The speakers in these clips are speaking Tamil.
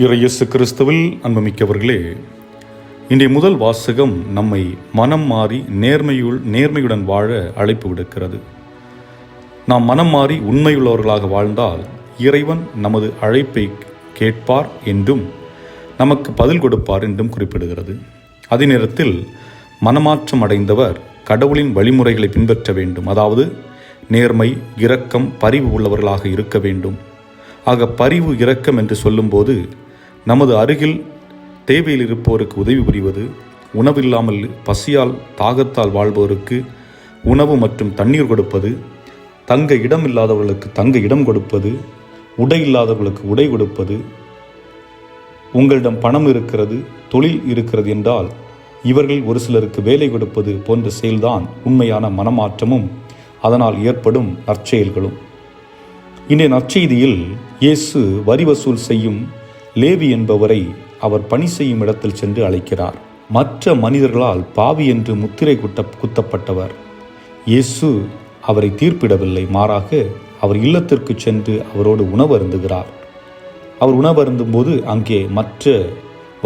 இயேசு கிறிஸ்துவில் அன்புமிக்கவர்களே, இன்றைய முதல் வாசகம் நம்மை மனம் மாறி நேர்மையுடன் வாழ அழைப்பு விடுக்கிறது. நாம் மனம் மாறி உண்மையுள்ளவர்களாக வாழ்ந்தால் இறைவன் நமது அழைப்பை கேட்பார் என்றும் நமக்கு பதில் கொடுப்பார் என்றும் குறிப்பிடுகிறது. அதே நேரத்தில் மனமாற்றம் அடைந்தவர் கடவுளின் வழிமுறைகளை பின்பற்ற வேண்டும். அதாவது நேர்மை, இரக்கம், பரிவு உள்ளவர்களாக இருக்க வேண்டும். ஆக பரிவு, இரக்கம் என்று சொல்லும்போது நமது அருகில் தேவையில் இருப்போருக்கு உதவி புரிவது, உணவில்லாமல் பசியால் தாகத்தால் வாழ்பவருக்கு உணவு மற்றும் தண்ணீர் கொடுப்பது, தங்க இடம் இல்லாதவர்களுக்கு தங்க இடம் கொடுப்பது, உடை இல்லாதவர்களுக்கு உடை கொடுப்பது, உங்களிடம் பணம் இருக்கிறது, தொழில் இருக்கிறது என்றால் இவர்கள் ஒரு சிலருக்கு வேலை கொடுப்பது போன்ற செயல்தான் உண்மையான மனமாற்றமும் அதனால் ஏற்படும் நற்செயல்களும். இன்றைய நற்செய்தியில் இயேசு வரி வசூல் செய்யும் லேவி என்பவரை அவர் பணி செய்யும் இடத்தில் சென்று அழைக்கிறார். மற்ற மனிதர்களால் பாவி என்று முத்திரை குத்தப்பட்டவர். இயேசு அவரை தீர்ப்பிடவில்லை, மாறாக அவர் இல்லத்திற்கு சென்று அவரோடு உணவு அருந்துகிறார். அவர் உணவு அருந்தும் போது அங்கே மற்ற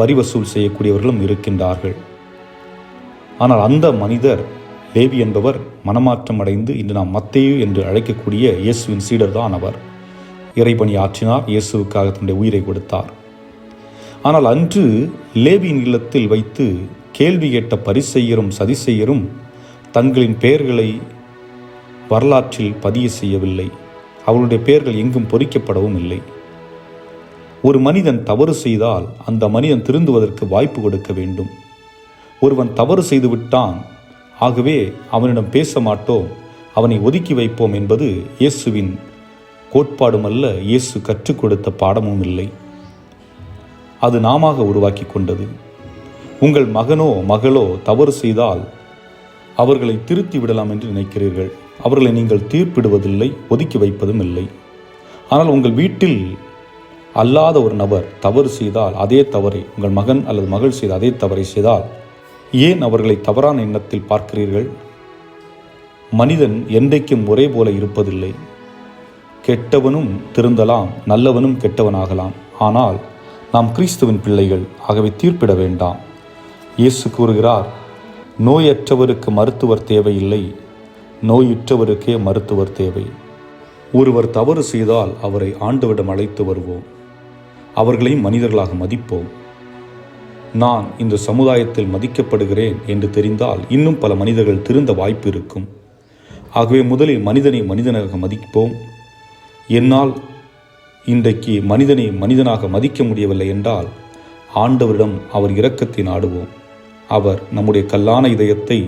வரி வசூல் செய்யக்கூடியவர்களும் இருக்கின்றார்கள். ஆனால் அந்த மனிதர் லேவி என்பவர் மனமாற்றம் அடைந்து இன்று நாம் மத்தேயு என்று அழைக்கக்கூடிய இயேசுவின் சீடர் தான் அவர். இறைபணி ஆற்றினார், இயேசுவுக்காக தன்னுடைய உயிரை கொடுத்தார். ஆனால் அன்று லேவியின் இல்லத்தில் வைத்து கேள்வி கேட்ட பரிசெய்யரும் சதிசெய்யரும் தங்களின் பெயர்களை வரலாற்றில் பதிய செய்யவில்லை. அவருடைய பெயர்கள் எங்கும் பொறிக்கப்படவும் இல்லை. ஒரு மனிதன் தவறு செய்தால் அந்த மனிதன் திருந்துவதற்கு வாய்ப்பு கொடுக்க வேண்டும். ஒருவன் தவறு செய்து விட்டான், ஆகவே அவனிடம் பேச மாட்டோம், அவனை ஒதுக்கி வைப்போம் என்பது இயேசுவின் கோட்பாடும் அல்ல, இயேசு கற்றுக் கொடுத்த பாடமும் இல்லை. அது நாம உருவாக்கி கொண்டது. உங்கள் மகனோ மகளோ தவறு செய்தால் அவர்களை திருத்தி விடலாம் என்று நினைக்கிறீர்கள். அவர்களை நீங்கள் தீர்ப்பிடுவதில்லை, ஒதுக்கி வைப்பதும் இல்லை. ஆனால் உங்கள் வீட்டில் அல்லாத ஒரு நபர் தவறு செய்தால் அதே தவறை உங்கள் மகன் அல்லது மகள் செய்த அதே தவறை செய்தால் ஏன் அவர்களை தவறான எண்ணத்தில் பார்க்கிறீர்கள்? மனிதன் என்றைக்கும் ஒரே போல இருப்பதில்லை. கெட்டவனும் திருந்தலாம், நல்லவனும் கெட்டவனாகலாம். ஆனால் நாம் கிறிஸ்துவின் பிள்ளைகள், ஆகவே தீர்ப்பிட வேண்டாம். இயேசு கூறுகிறார், நோயற்றவருக்கு மருத்துவர் தேவையில்லை, நோயுற்றவருக்கே மருத்துவர் தேவை. ஒருவர் தவறு செய்தால் அவரை ஆண்டவரிடம் அழைத்து வருவோம். அவர்களையும் மனிதர்களாக மதிப்போம். நான் இந்த சமுதாயத்தில் மதிக்கப்படுகிறேன் என்று தெரிந்தால் இன்னும் பல மனிதர்கள் திருந்த வாய்ப்பு இருக்கும். ஆகவே முதலில் மனிதனை மனிதனாக மதிப்போம். என்னால் இன்றைக்கு மனிதனை மனிதனாக மதிக்க முடியவில்லை என்றால் ஆண்டவரிடம் அவர் இரக்கத்தை நாடுவோம். அவர் நம்முடைய கல்லான இதயத்தை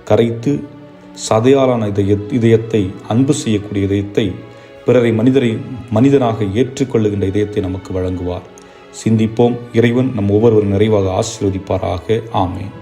கரைத்து சதையாலான இதயத்தை, அன்பு செய்யக்கூடிய இதயத்தை, பிறரை மனிதனாக ஏற்றுக்கொள்ளுகின்ற இதயத்தை நமக்கு வழங்குவார். சிந்திப்போம். இறைவன் நம் ஒவ்வொருவரும் நிறைவாக ஆசீர்வதிப்பாராக. ஆமென்.